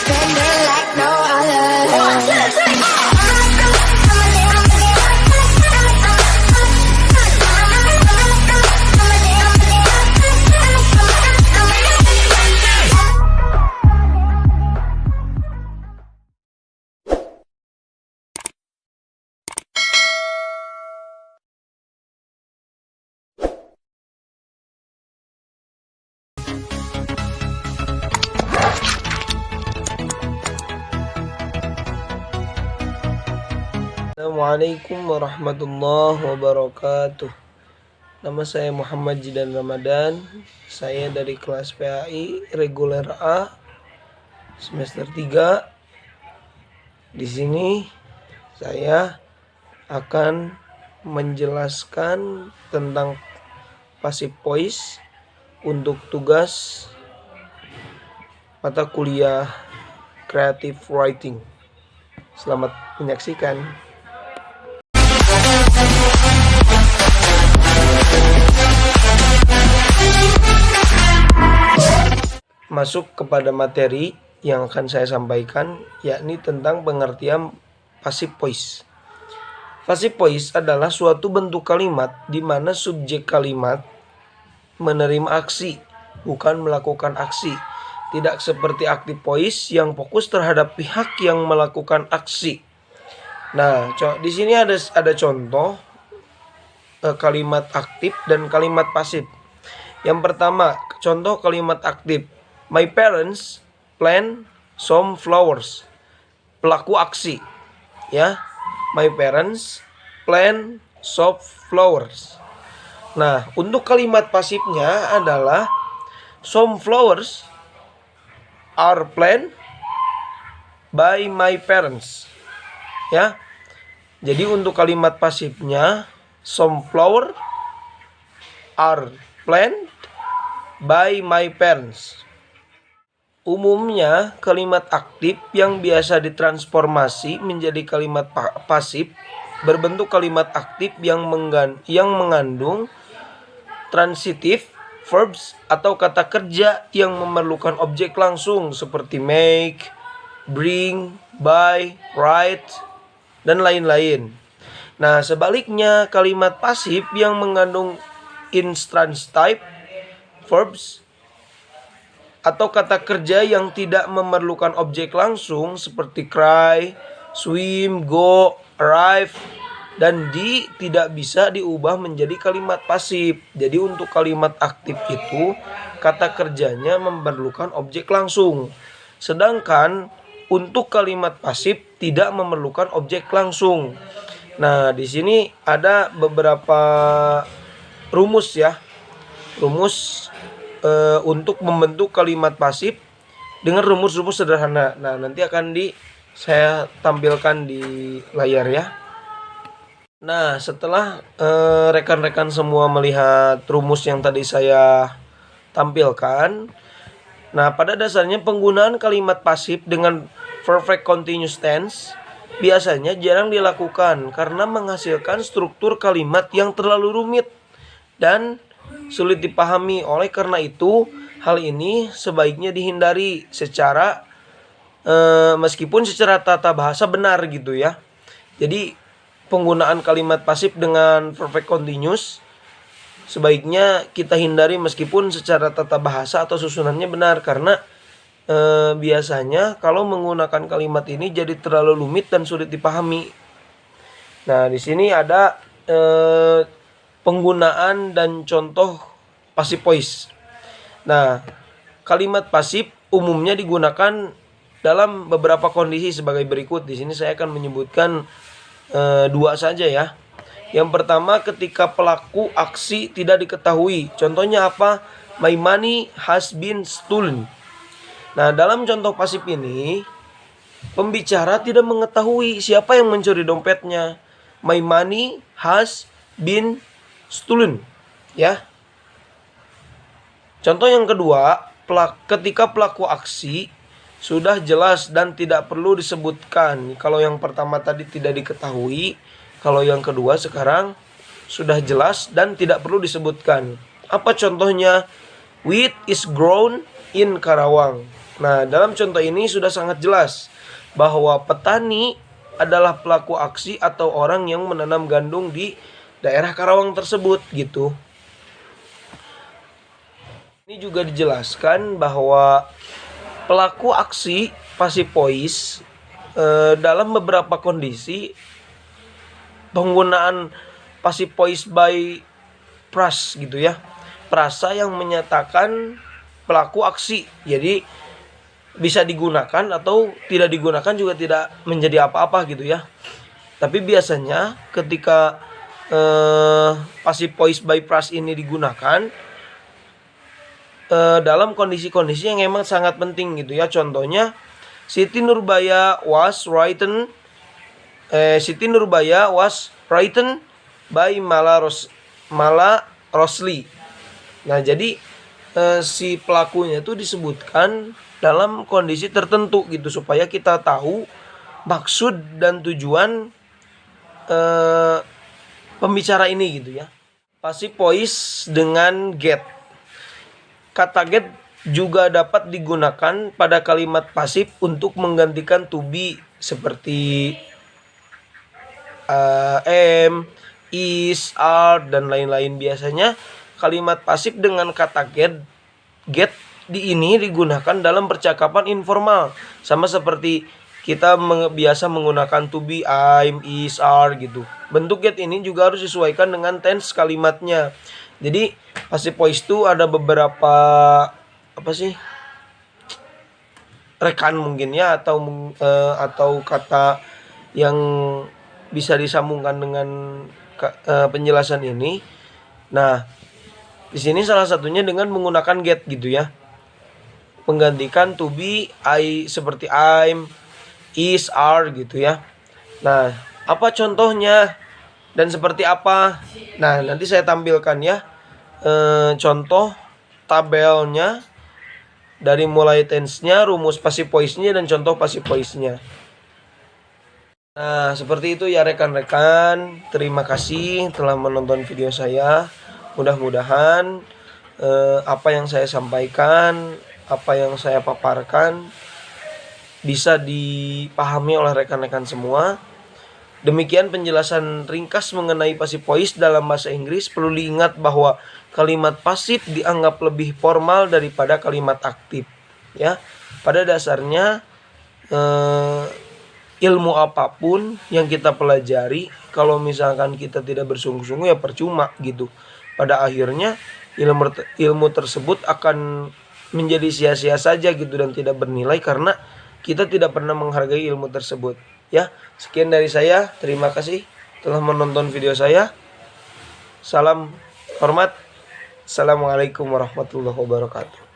Spending like no other. One, two, three, four. Assalamualaikum warahmatullahi wabarakatuh. Nama saya Muhammad Jidan Ramadan. Saya dari kelas PAI reguler A semester 3. Di sini saya akan menjelaskan tentang passive voice untuk tugas mata kuliah creative writing. Selamat menyaksikan. Masuk kepada materi yang akan saya sampaikan, yakni tentang pengertian passive voice. Passive voice adalah suatu bentuk kalimat di mana subjek kalimat menerima aksi, bukan melakukan aksi. Tidak seperti active voice yang fokus terhadap pihak yang melakukan aksi. Nah, di sini ada contoh kalimat aktif dan kalimat pasif. Yang pertama, contoh kalimat aktif. My parents plant some flowers. Pelaku aksi, ya. My parents plant some flowers. Nah, untuk kalimat pasifnya adalah some flowers are planted by my parents. Ya. Jadi untuk kalimat pasifnya some flower are planted by my parents. Umumnya kalimat aktif yang biasa ditransformasi menjadi kalimat pasif berbentuk kalimat aktif yang mengandung transitive verbs atau kata kerja yang memerlukan objek langsung seperti make, bring, buy, write, dan lain-lain. Nah, sebaliknya kalimat pasif yang mengandung intransitive verbs atau kata kerja yang tidak memerlukan objek langsung seperti cry, swim, go, arrive, dan tidak bisa diubah menjadi kalimat pasif. Jadi untuk kalimat aktif itu kata kerjanya memerlukan objek langsung. Sedangkan untuk kalimat pasif tidak memerlukan objek langsung. Nah, di sini ada beberapa rumus ya. Rumus untuk membentuk kalimat pasif dengan rumus-rumus sederhana. Nah, nanti akan saya tampilkan di layar ya. Nah, setelah rekan-rekan semua melihat rumus yang tadi saya tampilkan, nah pada dasarnya penggunaan kalimat pasif dengan perfect continuous tense biasanya jarang dilakukan karena menghasilkan struktur kalimat yang terlalu rumit dan sulit dipahami. Oleh karena itu, hal ini sebaiknya dihindari meskipun secara tata bahasa benar gitu ya. Jadi penggunaan kalimat pasif dengan perfect continuous sebaiknya kita hindari meskipun secara tata bahasa atau susunannya benar, karena biasanya kalau menggunakan kalimat ini jadi terlalu rumit dan sulit dipahami. Nah, di sini ada penggunaan dan contoh passive voice. Nah, kalimat pasif umumnya digunakan dalam beberapa kondisi sebagai berikut. Di sini saya akan menyebutkan 2 saja ya. Yang pertama, ketika pelaku aksi tidak diketahui. Contohnya apa? My money has been stolen. Nah, dalam contoh pasif ini pembicara tidak mengetahui siapa yang mencuri dompetnya. My money has been stolen, ya. Contoh yang kedua, ketika pelaku aksi sudah jelas dan tidak perlu disebutkan. Kalau yang pertama tadi tidak diketahui, kalau yang kedua sekarang sudah jelas dan tidak perlu disebutkan. Apa contohnya? Wheat is grown in Karawang. Nah, dalam contoh ini sudah sangat jelas bahwa petani adalah pelaku aksi atau orang yang menanam gandum di daerah Karawang tersebut gitu. Ini juga dijelaskan bahwa pelaku aksi passive voice dalam beberapa kondisi penggunaan passive voice by pras gitu ya. Prasa yang menyatakan pelaku aksi. Jadi bisa digunakan atau tidak digunakan juga tidak menjadi apa-apa gitu ya. Tapi biasanya ketika passive voice by pras ini digunakan dalam kondisi-kondisi yang emang sangat penting gitu ya. Contohnya Siti Nurbaya was written by Mala Rosli. Nah, jadi si pelakunya itu disebutkan dalam kondisi tertentu gitu supaya kita tahu maksud dan tujuan pembicara ini gitu ya. Passive voice dengan get. Kata get juga dapat digunakan pada kalimat pasif untuk menggantikan to be seperti am, is, are, dan lain-lain. Biasanya kalimat pasif dengan kata get ini digunakan dalam percakapan informal, sama seperti kita biasa menggunakan to be, I'm, is, are gitu. Bentuk get ini juga harus disesuaikan dengan tense kalimatnya. Jadi passive voice itu ada beberapa rekan mungkin ya, atau kata yang bisa disambungkan dengan penjelasan ini. Nah, di sini salah satunya dengan menggunakan get gitu ya. Menggantikan to be, I seperti I'm, is, are gitu ya. Nah, apa contohnya dan seperti apa? Nah, nanti saya tampilkan ya contoh tabelnya dari mulai tense-nya, rumus passive voice-nya, dan contoh passive voice-nya. Nah, seperti itu ya rekan-rekan. Terima kasih telah menonton video saya. Mudah-mudahan apa yang saya sampaikan, apa yang saya paparkan bisa dipahami oleh rekan-rekan semua. Demikian penjelasan ringkas mengenai passive voice dalam bahasa Inggris. Perlu diingat bahwa kalimat pasif dianggap lebih formal daripada kalimat aktif. Ya, pada dasarnya ilmu apapun yang kita pelajari, kalau misalkan kita tidak bersungguh-sungguh ya percuma gitu. Pada akhirnya ilmu tersebut akan menjadi sia-sia saja gitu dan tidak bernilai karena kita tidak pernah menghargai ilmu tersebut. Ya, sekian dari saya. Terima kasih telah menonton video saya. Salam hormat. Assalamualaikum warahmatullahi wabarakatuh.